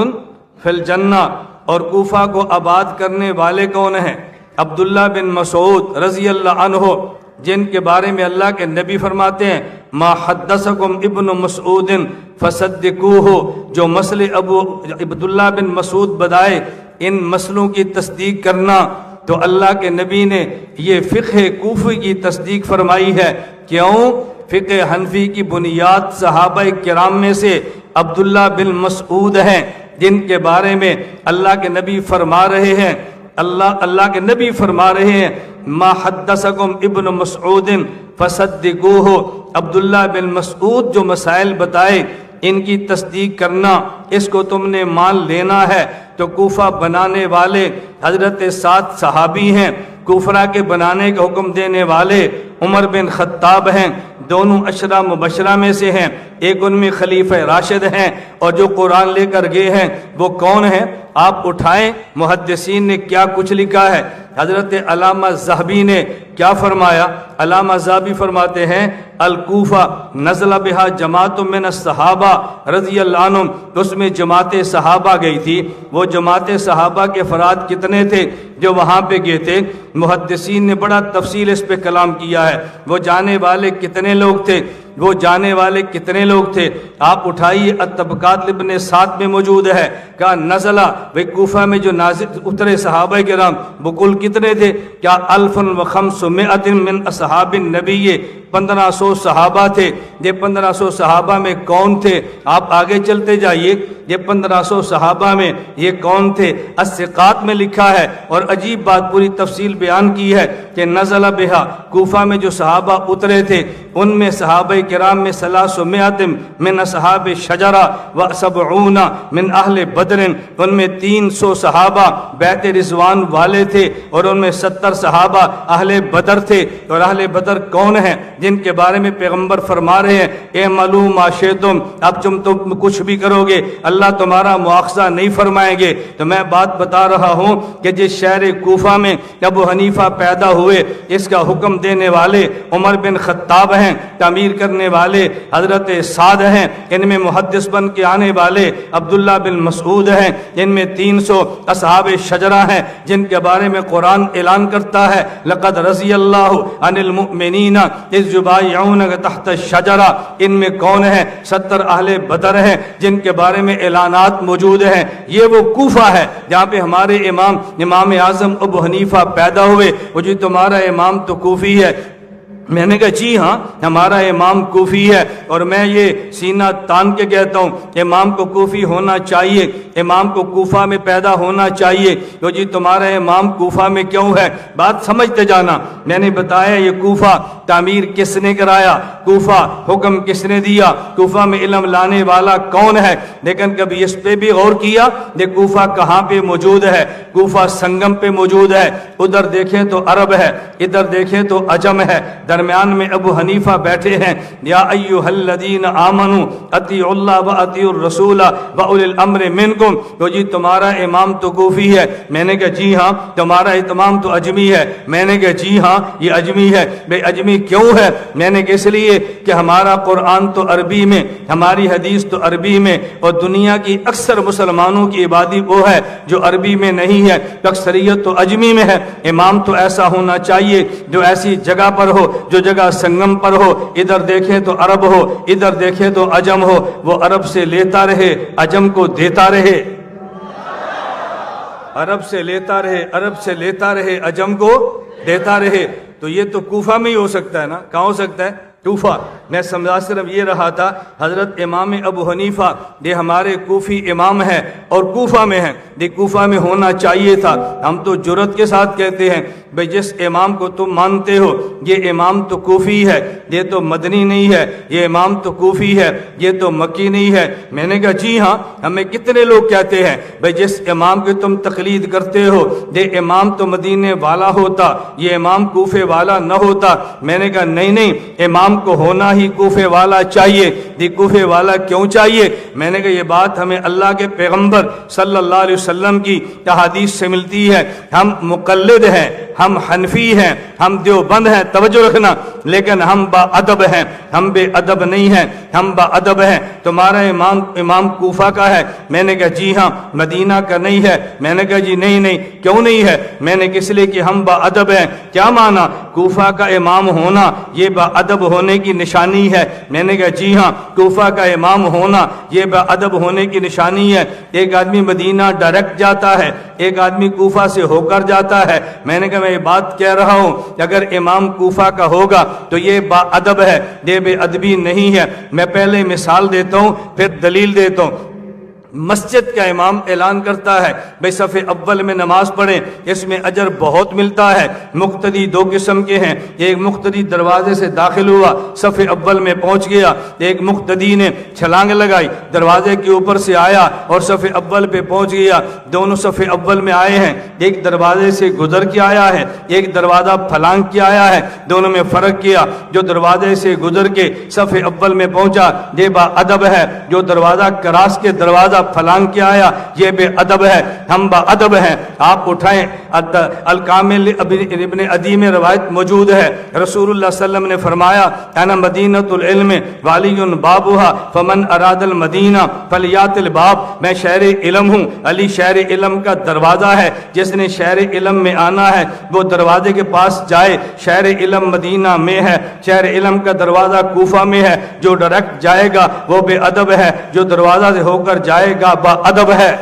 فی الجنہ۔ اور کوفہ کو آباد کرنے والے کون ہیں؟ عبداللہ بن مسعود رضی اللہ عنہ، جن کے بارے میں اللہ کے نبی فرماتے ہیں ما حدثکم ابن مسعود فصدقوہ، جو مسئلے ابو عبداللہ بن مسعود بدائے ان مسئلوں کی تصدیق کرنا۔ تو اللہ کے نبی نے یہ فقہ کوفی کی تصدیق فرمائی ہے۔ کیوں؟ فقہ حنفی کی بنیاد صحابہ کرام میں سے عبداللہ بن مسعود ہیں، جن کے بارے میں اللہ کے نبی فرما رہے ہیں، اللہ کے نبی فرما رہے ہیں ما حدثکم ابن مسعود فصدقوہ، عبداللہ بن مسعود جو مسائل بتائے ان کی تصدیق کرنا، اس کو تم نے مان لینا ہے۔ تو کوفہ بنانے والے حضرت 7 صحابی ہیں، کوفہ کے بنانے کا حکم دینے والے عمر بن خطاب ہیں، دونوں عشرہ مبشرہ میں سے ہیں، ایک ان میں خلیفہ راشد ہیں، اور جو قرآن لے کر گئے ہیں وہ کون ہیں؟ آپ اٹھائیں محدثین نے کیا کچھ لکھا ہے۔ حضرت علامہ ذہبی نے کیا فرمایا؟ علامہ ذہبی فرماتے ہیں الکوفہ نزل بہا جماعت من الصحابہ رضی اللہ عنہم، اس میں جماعت صحابہ گئی تھی۔ وہ جماعت صحابہ کے افراد کتنے تھے جو وہاں پہ گئے تھے؟ محدثین نے بڑا تفصیل اس پہ کلام کیا ہے۔ وہ جانے والے کتنے لوگ تھے؟ وہ جانے والے کتنے لوگ تھے؟ آپ اٹھائیے، الطبقات ابن سعد میں موجود ہے۔ کہا نزلہ، وہ کوفہ میں جو نازل اترے صحابہ کرام وہ کل کتنے تھے؟ کیا 1500 من اصحاب النبی، 1500 صحابہ تھے۔ یہ 1500 صحابہ میں کون تھے؟ آپ آگے چلتے جائیے، یہ 1500 صحابہ میں یہ کون تھے؟ الثقات میں لکھا ہے، اور عجیب بات پوری تفصیل بیان کی ہے کہ نزل بہا، کوفہ میں جو صحابہ اترے تھے ان میں صحابہ کرام میں 300 من اصحاب شجرہ و 70 من اہل بدر، ان میں 300 صحابہ بیعت رضوان والے تھے، اور ان میں 70 صحابہ اہل بدر تھے۔ اور اہل بدر کون ہیں؟ جن کے بارے میں پیغمبر فرما رہے ہیں اعملوا ما شئتم، اب تم کچھ بھی کرو گے اللہ تمہارا مواخذہ نہیں فرمائیں گے۔ تو میں بات بتا رہا ہوں کہ جس شہر کوفہ میں ابو حنیفہ پیدا ہوئے، اس کا حکم دینے والے عمر بن خطاب ہیں، تعمیر کرنے والے حضرت سعد ہیں، ان میں محدث بن کے آنے والے عبداللہ بن مسعود ہیں، ان میں 300 اصحاب شجرہ ہیں جن کے بارے میں قرآن اعلان کرتا ہے لقد رضی اللہ عن المؤمنین اذ یبایعونک تحت الشجرہ۔ ان میں کون ہیں؟ 70 اہل بدر ہیں جن کے بارے میں اعلانات موجود ہیں۔ یہ وہ کوفہ ہے جہاں پہ ہمارے امام اعظم ابو حنیفہ پیدا ہوئے۔ وہ جو تمہارا امام تو کوفی ہے۔ میں نے کہا جی ہاں ہمارا امام کوفی ہے، اور میں یہ سینہ تان کے کہتا ہوں امام کو کوفی ہونا چاہیے، امام کو کوفہ میں پیدا ہونا چاہیے۔ تو جی تمہارا امام کوفہ میں کیوں ہے؟ بات سمجھتے جانا۔ میں نے بتایا یہ کوفہ تعمیر کس نے کرایا، کوفہ حکم کس نے دیا، کوفہ میں علم لانے والا کون ہے؟ لیکن کبھی اس پہ بھی غور کیا یہ کوفہ کہاں پہ موجود ہے؟ کوفہ سنگم پہ موجود ہے۔ ادھر دیکھیں تو عرب ہے، ادھر دیکھیں تو عجم ہے، درمیان میں ابو حنیفہ بیٹھے ہیں۔ یا ایھا الذین آمنوا اطیعوا اللہ واطیعوا الرسول واولی الامر منکم۔ تو جی تمہارا امام تو کوفی ہے۔ میں نے کہا جی ہاں تمہارا امام تو اجمی ہے۔ میں نے کہا جی ہاں یہ اجمی ہے۔ بھئی اجمی کیوں ہے؟ میں نے کہا اس لیے کہ ہمارا قرآن تو عربی میں، ہماری حدیث تو عربی میں، اور دنیا کی اکثر مسلمانوں کی عبادی وہ ہے جو عربی میں نہیں ہے، اکثریت تو اجمی میں ہے۔ امام تو ایسا ہونا چاہیے جو ایسی جگہ پر ہو، جو جگہ سنگم پر ہو، ادھر دیکھیں تو عرب ہو، ادھر دیکھیں تو عجم ہو، وہ عرب سے لیتا رہے عجم کو دیتا رہے، عرب سے لیتا رہے، عرب سے لیتا رہے، عجم کو دیتا رہے۔ تو یہ تو کوفہ میں ہی ہو سکتا ہے نا؟ کہاں ہو سکتا ہے؟ کوفہ۔ میں سمجھا صرف یہ رہا تھا حضرت امام ابو حنیفہ یہ ہمارے کوفی امام ہیں اور کوفہ میں ہیں، یہ کوفہ میں ہونا چاہیے تھا۔ ہم تو جرت کے ساتھ کہتے ہیں بھئی جس امام کو تم مانتے ہو یہ امام تو کوفی ہے، یہ تو مدنی نہیں ہے، یہ امام تو کوفی ہے، یہ تو مکی نہیں ہے۔ میں نے کہا جی ہاں ہمیں کتنے لوگ کہتے ہیں بھئی جس امام کی تم تقلید کرتے ہو یہ امام تو مدینے والا ہوتا، یہ امام کوفے والا نہ ہوتا۔ میں نے کہا نہیں نہیں، امام کو ہونا ہی کوفے والا چاہیے، یہ کوفے والا کیوں چاہیے؟ میں نے کہا یہ بات ہمیں اللہ کے پیغمبر صلی اللہ علیہ وسلم کی احادیث سے ملتی ہے۔ ہم مقلد ہیں، ہم حنفی ہیں، ہم دیوبند ہیں، توجہ رکھنا، لیکن ہم با ادب ہیں، ہم بے ادب نہیں ہیں، ہم با ادب ہیں۔ تمہارا امام کوفہ کا ہے؟ میں نے کہا جی ہاں۔ مدینہ کا نہیں ہے؟ میں نے کہا جی نہیں، کیوں نہیں ہے؟ میں نے کہا اس لیے کہ ہم با ادب ہیں۔ کیا معنی؟ کوفہ کا امام ہونا یہ با ادب ہونے کی نشانی ہے؟ میں نے کہا جی ہاں، کوفہ کا امام ہونا یہ با ادب ہونے کی نشانی ہے۔ ایک آدمی مدینہ ڈائریکٹ جاتا ہے، ایک آدمی کوفہ سے ہو کر جاتا ہے۔ میں نے کہا میں یہ بات کہہ رہا ہوں کہ اگر امام کوفہ کا ہوگا تو یہ با ادب ہے، یہ بے ادبی نہیں ہے۔ میں پہلے مثال دیتا ہوں پھر دلیل دیتا ہوں۔ مسجد کا امام اعلان کرتا ہے بھئی صف اول میں نماز پڑھیں، اس میں اجر بہت ملتا ہے۔ مقتدی دو قسم کے ہیں، ایک مقتدی دروازے سے داخل ہوا، صف اول میں پہنچ گیا، ایک مقتدی نے چھلانگ لگائی، دروازے کے اوپر سے آیا اور صف اول پہ پہنچ گیا۔ دونوں صف اول میں آئے ہیں، ایک دروازے سے گزر کے آیا ہے، ایک دروازہ پھلانگ کے آیا ہے، دونوں میں فرق کیا۔ جو دروازے سے گزر کے صف اول میں پہنچا یہ با ادب ہے، جو دروازہ کراس کے دروازہ پھلانگ کے آیا یہ بے ادب ہے۔ ہم با ادب ہیں۔ آپ اٹھائیں، الکامل ابن عدی میں روایت موجود ہے، رسول اللہ صلی اللہ علیہ وسلم نے فرمایا انا مدینۃ العلم والی بابھا فمن اراد المدینہ فلیات الباب، میں شہر علم ہوں، علی شہر علم کا دروازہ ہے، جس نے شہر علم میں آنا ہے وہ دروازے کے پاس جائے۔ شہر علم مدینہ میں ہے، شہر علم کا دروازہ کوفہ میں ہے، جو ڈائریکٹ جائے گا وہ بے ادب ہے، جو دروازہ سے ہو کر جائے گا با ادب ہے۔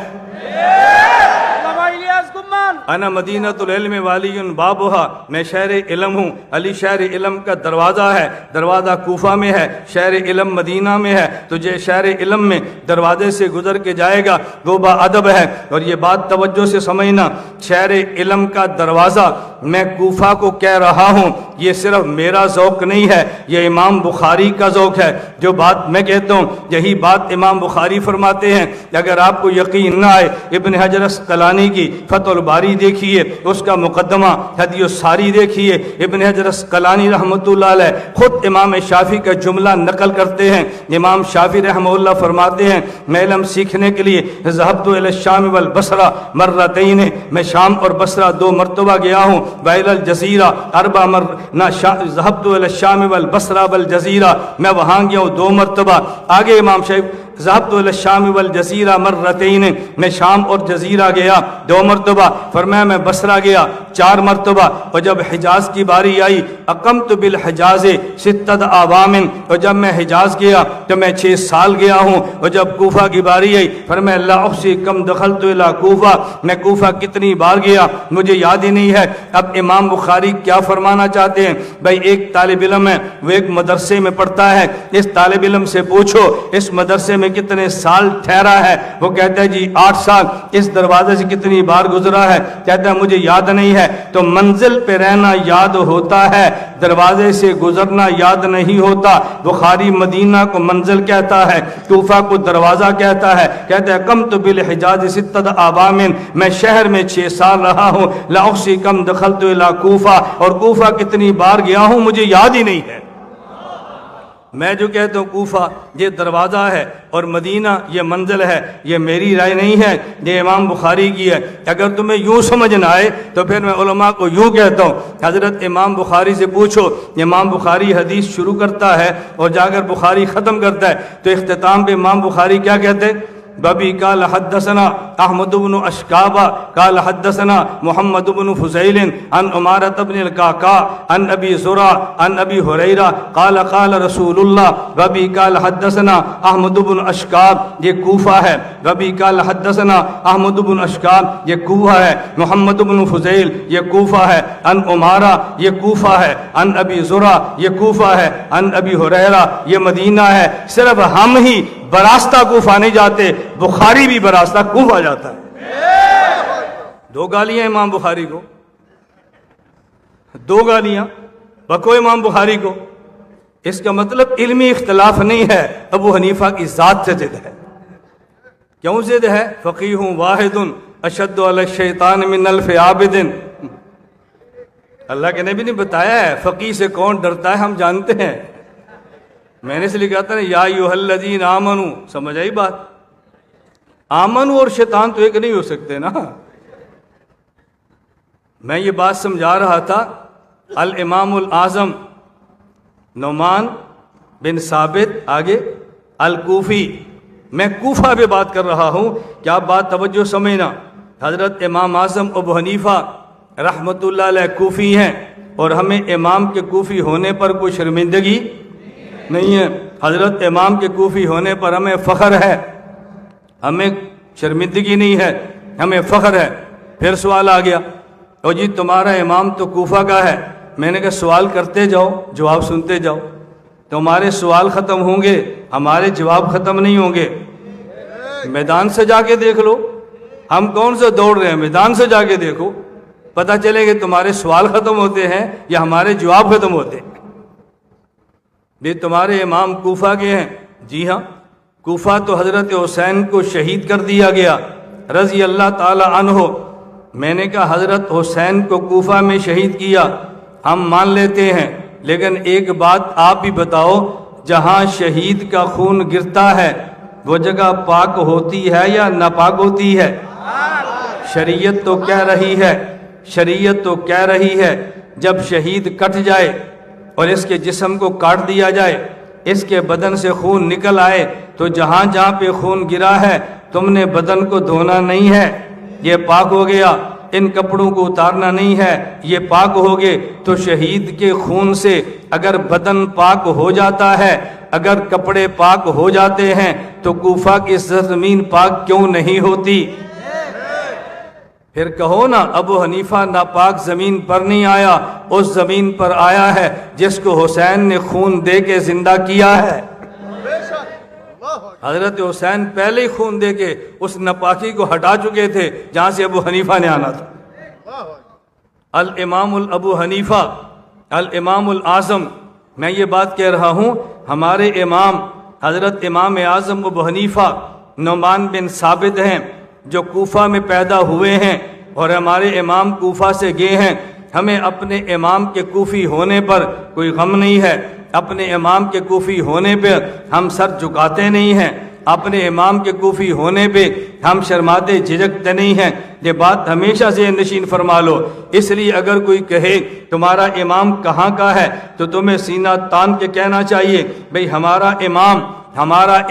انا مدینۃ العلم والی بابھا، میں شہر علم ہوں، علی شہر علم کا دروازہ ہے، دروازہ کوفہ میں ہے، شہر علم مدینہ میں ہے، تو جو شہر علم میں دروازے سے گزر کے جائے گا وہ با ادب ہے۔ اور یہ بات توجہ سے سمجھنا، شہر علم کا دروازہ میں کوفہ کو کہہ رہا ہوں، یہ صرف میرا ذوق نہیں ہے، یہ امام بخاری کا ذوق ہے۔ جو بات میں کہتا ہوں یہی بات امام بخاری فرماتے ہیں۔ اگر آپ کو یقین نہ آئے ابن حجر اسقلانی کی فتح الباری دیکھیے، اس کا مقدمہ ہدی الساری دیکھیے۔ ابن حجر اسقلانی رحمۃ اللہ علیہ خود امام شافعی کا جملہ نقل کرتے ہیں۔ امام شافعی رحمہ اللہ فرماتے ہیں میں علم سیکھنے کے لیے ذهبت الى الشام والبصرہ مرتین، میں شام اور بصرہ دو مرتبہ گیا ہوں، وإلى الجزیرہ اربع ذهبت الى الشام والبصرہ والجزیرہ، میں وہاں گیا ہوں دو مرتبہ۔ آگے امام شافعی ذهبت الى الشام والجزیرہ مرتین، میں شام اور جزیرہ گیا دو مرتبہ۔ فرمایا میں بصرہ گیا 4 مرتبہ۔ اور جب حجاز کی باری آئی اقمت بالحجاز 6 اعوام، اور جب میں حجاز گیا تو میں 6 سال گیا ہوں۔ اور جب کوفہ کی باری آئی فرمایا لا احصی کم دخلت الى کوفہ، میں کوفہ کتنی بار گیا مجھے یاد ہی نہیں ہے۔ اب امام بخاری کیا فرمانا چاہتے ہیں؟ بھائی ایک طالب علم ہے، وہ ایک مدرسے میں پڑھتا ہے، اس طالب علم سے پوچھو اس مدرسے میں کتنے سال ٹھہرا ہے، وہ کہتا ہے جی 8 سال۔ اس دروازے سے کتنی بار گزرا ہے، کہتا ہے مجھے یاد نہیں ہے۔ تو منزل پہ رہنا یاد ہوتا ہے، دروازے سے گزرنا یاد نہیں ہوتا۔ بخاری مدینہ کو منزل کہتا ہے، کوفہ کو دروازہ کہتا ہے۔ کہتا ہے قمت بالحجاز 6 اعوام، میں شہر میں 6 سال رہا ہوں۔ لا احصی کم دخلت الى کوفہ، اور کوفہ کتنی بار گیا ہوں مجھے یاد ہی نہیں ہے۔ میں جو کہتا ہوں کوفہ یہ دروازہ ہے اور مدینہ یہ منزل ہے، یہ میری رائے نہیں ہے، یہ امام بخاری کی ہے۔ اگر تمہیں یوں سمجھ نہ آئے تو پھر میں علماء کو یوں کہتا ہوں حضرت امام بخاری سے پوچھو۔ امام بخاری حدیث شروع کرتا ہے اور جا کر بخاری ختم کرتا ہے تو اختتام پہ امام بخاری کیا کہتے ہیں؟ ببی قال حدثنا احمد بن اشکابہ قال حدثنا محمد بن فضیل عن عمارة بن القعقاع عن ابی زرع عن ابی ہریرہ قال قال رسول اللہ۔ ببی قال حدثنا احمد بن اشکاب یہ کوفہ ہے، ببی قال حدثنا احمد بن اشکاب یہ کوفہ ہے، محمد بن فضیل یہ کوفہ ہے، عن عمارہ یہ کوفہ ہے، عن ابی زرع یہ کوفہ ہے، عن ابی ہریرہ یہ مدینہ ہے۔ صرف ہم ہی براستہ کوفہ نہیں جاتے، بخاری بھی براستہ کوفہ جاتا ہے۔ 2 گالیاں امام بخاری کو، 2 گالیاں بکو امام بخاری کو۔ اس کا مطلب علمی اختلاف نہیں ہے، ابو حنیفہ کی ذات سے ضد ہے۔ کیوں ضد ہے؟ فقیہ واحد اشد علی الشیطان من الف عابد۔ اللہ کے نبی نے بتایا ہے فقیہ سے کون ڈرتا ہے، ہم جانتے ہیں۔ میں نے اس لیے کہتا نا یا ایھا الذین آمنو، سمجھ آئی بات؟ آمنو اور شیطان تو ایک نہیں ہو سکتے نا۔ میں یہ بات سمجھا رہا تھا، الامام الاعظم نعمان بن ثابت آگے الکوفی، میں کوفہ پہ بات کر رہا ہوں، کیا بات توجہ سمجھنا۔ حضرت امام اعظم ابو حنیفہ رحمۃ اللہ علیہ کوفی ہیں، اور ہمیں امام کے کوفی ہونے پر کوئی شرمندگی نہیں ہے۔ حضرت امام کے کوفی ہونے پر ہمیں فخر ہے، ہمیں شرمندگی نہیں ہے، ہمیں فخر ہے۔ پھر سوال آ گیا، او جی تمہارا امام تو کوفہ کا ہے۔ میں نے کہا سوال کرتے جاؤ، جواب سنتے جاؤ، تمہارے سوال ختم ہوں گے، ہمارے جواب ختم نہیں ہوں گے۔ میدان سے جا کے دیکھ لو، ہم کون سے دوڑ رہے ہیں، میدان سے جا کے دیکھو، پتہ چلے کہ تمہارے سوال ختم ہوتے ہیں یا ہمارے جواب ختم ہوتے ہیں۔ بھی تمہارے امام کوفہ کے ہیں؟ جی ہاں، کوفہ تو حضرت حسین کو شہید کر دیا گیا رضی اللہ تعالی عنہ۔ میں نے کہا حضرت حسین کو کوفہ میں شہید کیا ہم مان لیتے ہیں، لیکن ایک بات آپ بھی بتاؤ، جہاں شہید کا خون گرتا ہے وہ جگہ پاک ہوتی ہے یا ناپاک ہوتی ہے؟ شریعت تو کہہ رہی ہے، شریعت تو کہہ رہی ہے جب شہید کٹ جائے اور اس کے جسم کو کاٹ دیا جائے، اس کے بدن سے خون نکل آئے، تو جہاں جہاں پہ خون گرا ہے تم نے بدن کو دھونا نہیں ہے، یہ پاک ہو گیا۔ ان کپڑوں کو اتارنا نہیں ہے، یہ پاک ہو گئے۔ تو شہید کے خون سے اگر بدن پاک ہو جاتا ہے، اگر کپڑے پاک ہو جاتے ہیں، تو کوفہ کی زمین پاک کیوں نہیں ہوتی؟ پھر کہو نا ابو حنیفہ ناپاک زمین پر نہیں آیا، اس زمین پر آیا ہے جس کو حسین نے خون دے کے زندہ کیا ہے۔ حضرت حسین پہلے ہی خون دے کے اس ناپاکی کو ہٹا چکے تھے جہاں سے ابو حنیفہ نے آنا تھا۔ الامام ابو حنیفہ الامام الاعظم، میں یہ بات کہہ رہا ہوں، ہمارے امام حضرت امام اعظم ابو حنیفہ نعمان بن ثابت ہیں جو کوفہ میں پیدا ہوئے ہیں، اور ہمارے امام کوفہ سے گئے ہیں۔ ہمیں اپنے امام کے کوفی ہونے پر کوئی غم نہیں ہے، اپنے امام کے کوفی ہونے پہ ہم سر جھکاتے نہیں ہیں، اپنے امام کے کوفی ہونے پہ ہم شرماتے جھجکتے نہیں ہیں۔ یہ بات ہمیشہ ذہن نشین فرما لو۔ اس لیے اگر کوئی کہے تمہارا امام کہاں کا ہے تو تمہیں سینہ تان کے کہنا چاہیے بھئی ہمارا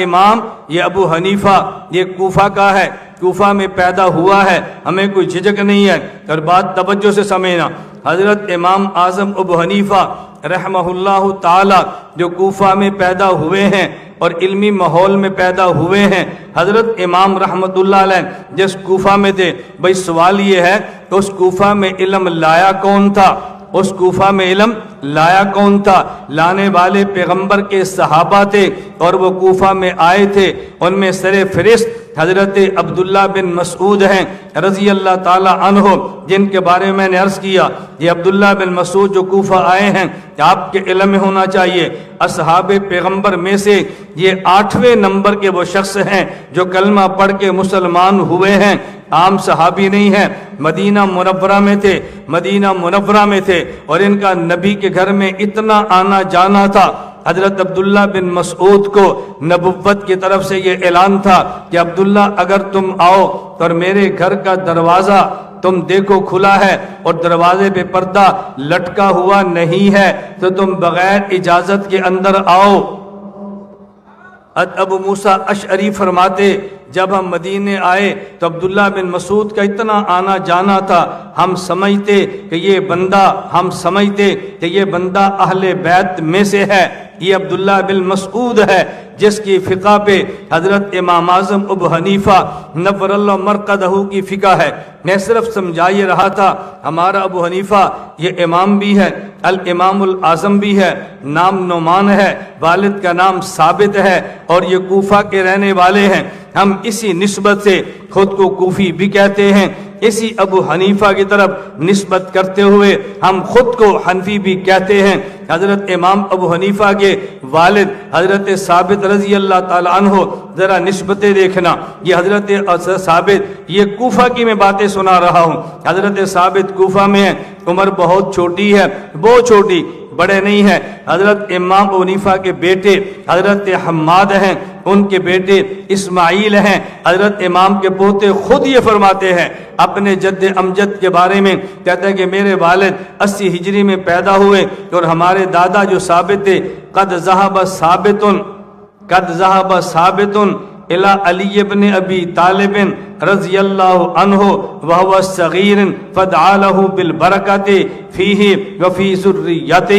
امام یہ ابو حنیفہ یہ کوفہ کا ہے، کوفہ میں پیدا ہوا ہے، ہمیں کوئی جھجک نہیں ہے۔ اور بات توجہ سے سمجھنا، حضرت امام اعظم ابو حنیفہ رحمہ اللہ تعالی جو کوفہ میں پیدا ہوئے ہیں اور علمی ماحول میں پیدا ہوئے ہیں، حضرت امام رحمۃ اللہ علیہ جس کوفہ میں تھے، بھئی سوال یہ ہے اس کوفہ میں علم لایا کون تھا؟ اس کوفہ میں علم لایا کون تھا؟ لانے والے پیغمبر کے صحابہ تھے، اور وہ کوفہ میں آئے تھے۔ ان میں سر فہرست حضرت عبداللہ بن مسعود ہیں رضی اللہ تعالی عنہ، جن کے بارے میں نے عرض کیا یہ عبداللہ بن مسعود جو کوفہ آئے ہیں، آپ کے علم میں ہونا چاہیے اصحاب پیغمبر میں سے یہ 8ویں نمبر کے وہ شخص ہیں جو کلمہ پڑھ کے مسلمان ہوئے ہیں۔ عام صحابی نہیں ہیں، مدینہ منورہ میں تھے، اور ان کا نبی کے گھر میں اتنا آنا جانا تھا۔ حضرت عبداللہ بن مسعود کو نبوت کی طرف سے یہ اعلان تھا کہ عبداللہ اگر تم آؤ اور میرے گھر کا دروازہ تم دیکھو کھلا ہے اور دروازے پہ پردہ لٹکا ہوا نہیں ہے تو تم بغیر اجازت کے اندر آؤ۔ ابو موسیٰ اشعری فرماتے جب ہم مدینے آئے تو عبداللہ بن مسعود کا اتنا آنا جانا تھا، ہم سمجھتے کہ یہ بندہ اہل بیت میں سے ہے، یہ عبداللہ بن مسعود ہے جس کی فقہ پہ حضرت امام اعظم ابو حنیفہ نور اللہ مرقدہ کی فقہ ہے۔ میں صرف سمجھا یہ رہا تھا ہمارا ابو حنیفہ یہ امام بھی ہے، الامام الاعظم بھی ہے، نام نعمان ہے، والد کا نام ثابت ہے، اور یہ کوفہ کے رہنے والے ہیں۔ ہم اسی نسبت سے خود کو کوفی بھی کہتے ہیں، اسی ابو حنیفہ کی طرف نسبت کرتے ہوئے ہم خود کو حنفی بھی کہتے ہیں۔ حضرت امام ابو حنیفہ کے والد حضرت ثابت رضی اللہ تعالی عنہ، ذرا نسبتیں دیکھنا، یہ حضرت ثابت یہ کوفہ کی میں باتیں سنا رہا ہوں، حضرت ثابت کوفہ میں ہیں، عمر بہت چھوٹی ہے، بہت چھوٹی، بڑے نہیں ہیں۔ حضرت امام ابو حنیفہ کے بیٹے حضرت حماد ہیں، ان کے بیٹے اسماعیل ہیں۔ حضرت امام کے پوتے خود یہ فرماتے ہیں اپنے جد امجد کے بارے میں، کہتے ہیں کہ میرے والد 80 ہجری میں پیدا ہوئے اور ہمارے دادا جو ثابت تھے قد ذہب ثابت الی علی ابن ابی طالب رضی اللہ عنہ وہو صغیر فدعا لہ بالبرکۃ فیہ وفی ذریتہ۔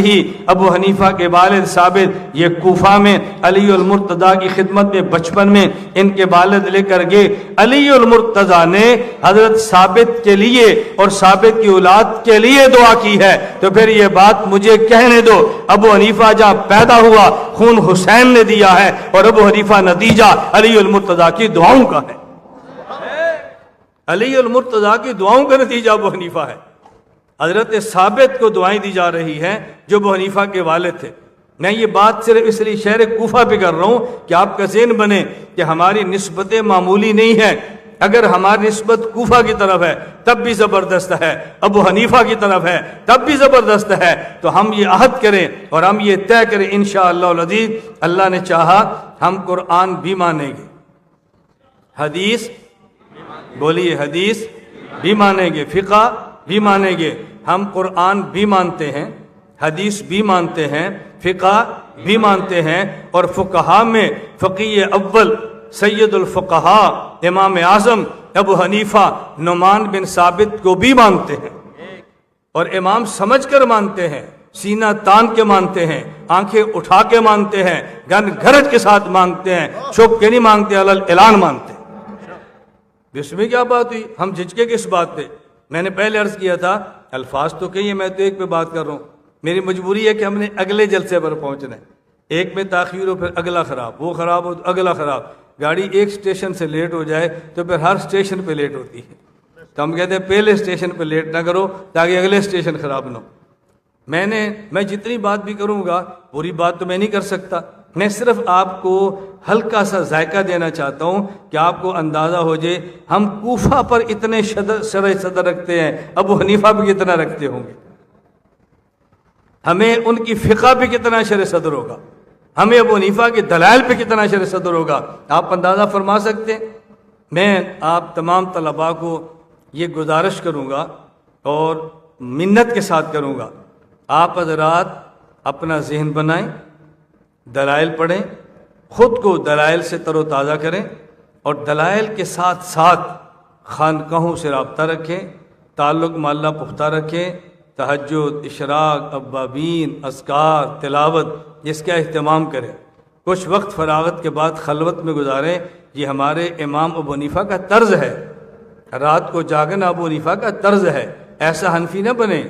ابو حنیفہ کے والد ثابت یہ کوفہ میں علی المرتضیٰ کی خدمت میں بچپن میں ان کے والد لے کر گئے۔ علی المرتضیٰ نے حضرت ثابت کے لیے اور ثابت کی اولاد کے لیے دعا کی ہے، تو پھر یہ بات مجھے کہنے دو، ابو حنیفہ جہاں پیدا ہوا خون حسین نے دیا ہے، اور ابو حنیفہ نتیجہ علی المرتضیٰ کی دعاؤں کا ہے۔ علی المرتضیٰ کی دعاؤں کا نتیجہ ابو حنیفہ ہے۔ حضرت ثابت کو دعائیں دی جا رہی ہیں جو ابو حنیفہ کے والد تھے۔ میں یہ بات صرف اس لیے شہر کوفہ پہ کر رہا ہوں کہ آپ کا ذہن بنے کہ ہماری نسبتیں معمولی نہیں ہیں۔ اگر ہماری نسبت کوفہ کی طرف ہے تب بھی زبردست ہے، ابو حنیفہ کی طرف ہے تب بھی زبردست ہے، تو ہم یہ عہد کریں اور ہم یہ طے کریں انشاءاللہ العزیز، اللہ نے چاہا ہم قرآن بھی مانیں گے، حدیث بولیے حدیث بھی مانیں گے، فقہ بھی مانیں گے۔ ہم قرآن بھی مانتے ہیں، حدیث بھی مانتے ہیں، فقہ بھی مانتے ہیں، اور فقہا میں فقیہ اول سید الفقہا امام اعظم ابو حنیفہ نعمان بن ثابت کو بھی مانتے ہیں، اور امام سمجھ کر مانتے ہیں، سینہ تان کے مانتے ہیں، آنکھیں اٹھا کے مانتے ہیں، گن گھرج کے ساتھ مانتے ہیں، چھپ کے نہیں مانگتے، علل اعلان مانتے ہیں۔ اس میں کیا بات ہوئی؟ ہم جھجکے کس بات پہ؟ میں نے پہلے عرض کیا تھا الفاظ تو کئی ہیں، میں تو ایک پہ بات کر رہا ہوں۔ میری مجبوری ہے کہ ہم نے اگلے جلسے پر پہنچنا ہے، ایک میں تاخیر ہو پھر اگلا خراب، وہ خراب ہو تو اگلا خراب، گاڑی ایک سٹیشن سے لیٹ ہو جائے تو پھر ہر سٹیشن پہ لیٹ ہوتی ہے، تو ہم کہتے ہیں پہلے سٹیشن پہ لیٹ نہ کرو تاکہ اگلے سٹیشن خراب نہ ہو۔ میں جتنی بات بھی کروں گا پوری بات تو میں نہیں کر سکتا، میں صرف آپ کو ہلکا سا ذائقہ دینا چاہتا ہوں کہ آپ کو اندازہ ہو جائے ہم کوفہ پر اتنے شرح صدر رکھتے ہیں، ابو حنیفہ بھی کتنا رکھتے ہوں گے، ہمیں ان کی فقہ پہ کتنا شرح صدر ہوگا، ہمیں ابو حنیفہ کے دلائل پہ کتنا شرح صدر ہوگا، آپ اندازہ فرما سکتے ہیں۔ میں آپ تمام طلباء کو یہ گزارش کروں گا اور منت کے ساتھ کروں گا، آپ حضرات اپنا ذہن بنائیں، دلائل پڑھیں، خود کو دلائل سے تر و تازہ کریں، اور دلائل کے ساتھ ساتھ خانقاہوں سے رابطہ رکھیں، تعلق محلہ پختہ رکھیں، تہجد، اشراق، اوابین، اذکار، تلاوت اس کا اہتمام کریں، کچھ وقت فراغت کے بعد خلوت میں گزاریں۔ یہ ہمارے امام ابو حنیفہ کا طرز ہے، رات کو جاگنا ابو حنیفہ کا طرز ہے۔ ایسا حنفی نہ بنے،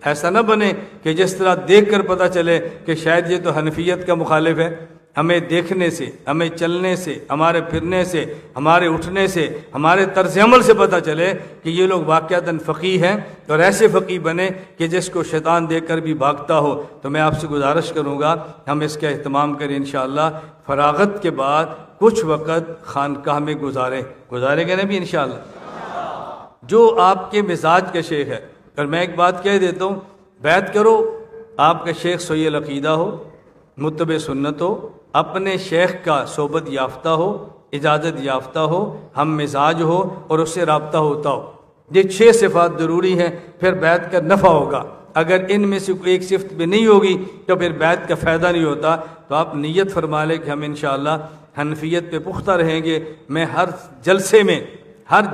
ایسا نہ بنے کہ جس طرح دیکھ کر پتہ چلے کہ شاید یہ تو حنفیت کا مخالف ہے۔ ہمیں دیکھنے سے، ہمیں چلنے سے، ہمارے پھرنے سے، ہمارے اٹھنے سے، ہمارے طرز عمل سے پتہ چلے کہ یہ لوگ واقعتاً فقیہ ہیں، اور ایسے فقیہ بنے کہ جس کو شیطان دیکھ کر بھی بھاگتا ہو۔ تو میں آپ سے گزارش کروں گا ہم اس کا اہتمام کریں انشاءاللہ، فراغت کے بعد کچھ وقت خانقاہ میں گزارے گا نا بھی انشاءاللہ، جو آپ کے مزاج کا شیخ ہے۔ اور میں ایک بات کہہ دیتا ہوں، بیعت کرو، آپ کا شیخ صحیح العقیدہ ہو، متبع سنت ہو، اپنے شیخ کا صحبت یافتہ ہو، اجازت یافتہ ہو، ہم مزاج ہو اور اس سے رابطہ ہوتا ہو، یہ 6 صفات ضروری ہیں، پھر بیعت کا نفع ہوگا۔ اگر ان میں سے کوئی ایک صفت بھی نہیں ہوگی تو پھر بیعت کا فائدہ نہیں ہوتا۔ تو آپ نیت فرما لیں کہ ہم انشاءاللہ حنفیت پہ پختہ رہیں گے۔ میں ہر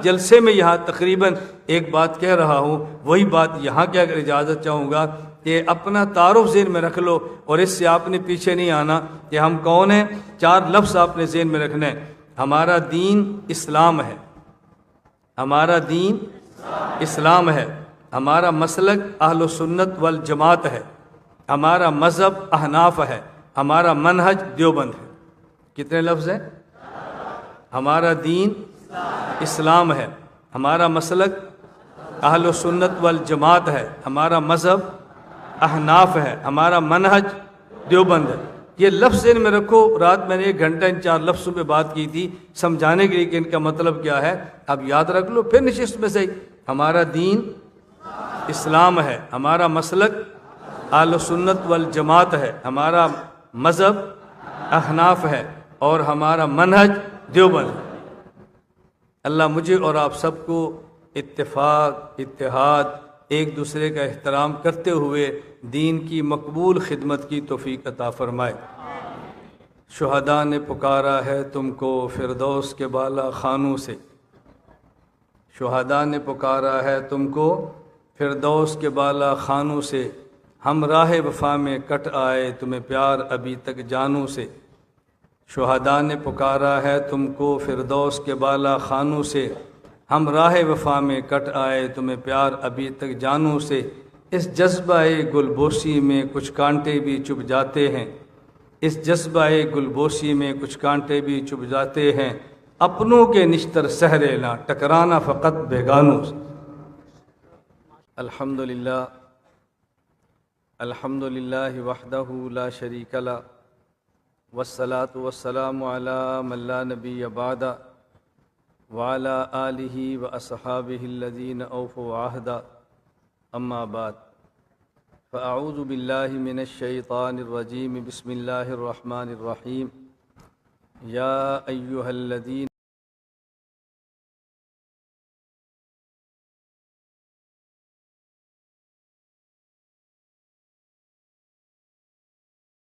جلسے میں یہاں تقریباً ایک بات کہہ رہا ہوں، وہی بات یہاں کے اگر اجازت چاہوں گا کہ اپنا تعارف ذہن میں رکھ لو، اور اس سے آپ نے پیچھے نہیں آنا کہ ہم کون ہیں۔ 4 لفظ آپ نے ذہن میں رکھنا ہے۔ ہمارا دین اسلام ہے، ہمارا دین اسلام ہے، ہمارا مسلک اہل سنت والجماعت ہے، ہمارا مذہب احناف ہے، ہمارا منہج دیوبند ہے۔ کتنے لفظ ہیں؟ ہمارا دین اسلام ہے، ہمارا مسلک اہل سنت والجماعت ہے، ہمارا مذہب احناف ہے، ہمارا منہج دیوبند ہے۔ یہ لفظ ان میں رکھو۔ رات میں نے 1 گھنٹہ ان 4 لفظوں پہ بات کی تھی سمجھانے کے لیے کہ ان کا مطلب کیا ہے، اب یاد رکھ لو پھر نشست میں صحیح۔ ہمارا دین اسلام ہے، ہمارا مسلک اہل سنت والجماعت ہے، ہمارا مذہب احناف ہے اور ہمارا منہج دیوبند ہے۔ اللہ مجھے اور آپ سب کو اتفاق، اتحاد، ایک دوسرے کا احترام کرتے ہوئے دین کی مقبول خدمت کی توفیق عطا فرمائے۔ شہداء نے پکارا ہے تم کو فردوس کے بالا خانوں سے، شہداء نے پکارا ہے تم کو فردوس کے بالا خانوں سے، ہم راہ وفا میں کٹ آئے تمہیں پیار ابھی تک جانوں سے۔ شہداء نے پکارا ہے تم کو فردوس کے بالا خانوں سے، ہم راہ وفا میں کٹ آئے تمہیں پیار ابھی تک جانوں سے۔ اس جذبہ گلبوسی میں کچھ کانٹے بھی چبھ جاتے ہیں، اس جذبہ گلبوسی میں کچھ کانٹے بھی چبھ جاتے ہیں، اپنوں کے نشتر سہریلا ٹکرانا فقط بیگانوں سے۔ الحمدللہ الحمدللہ وحدہ لا شریک لہ والصلاة والسلام علی من لا نبی بعدہ وعلی آلہ واصحابہ الذین اوفوا عہدہ، اما بعد فاعوذ باللہ من الشیطان الرجیم، بسم اللہ الرحمن الرحیم۔ یا ایہا الذین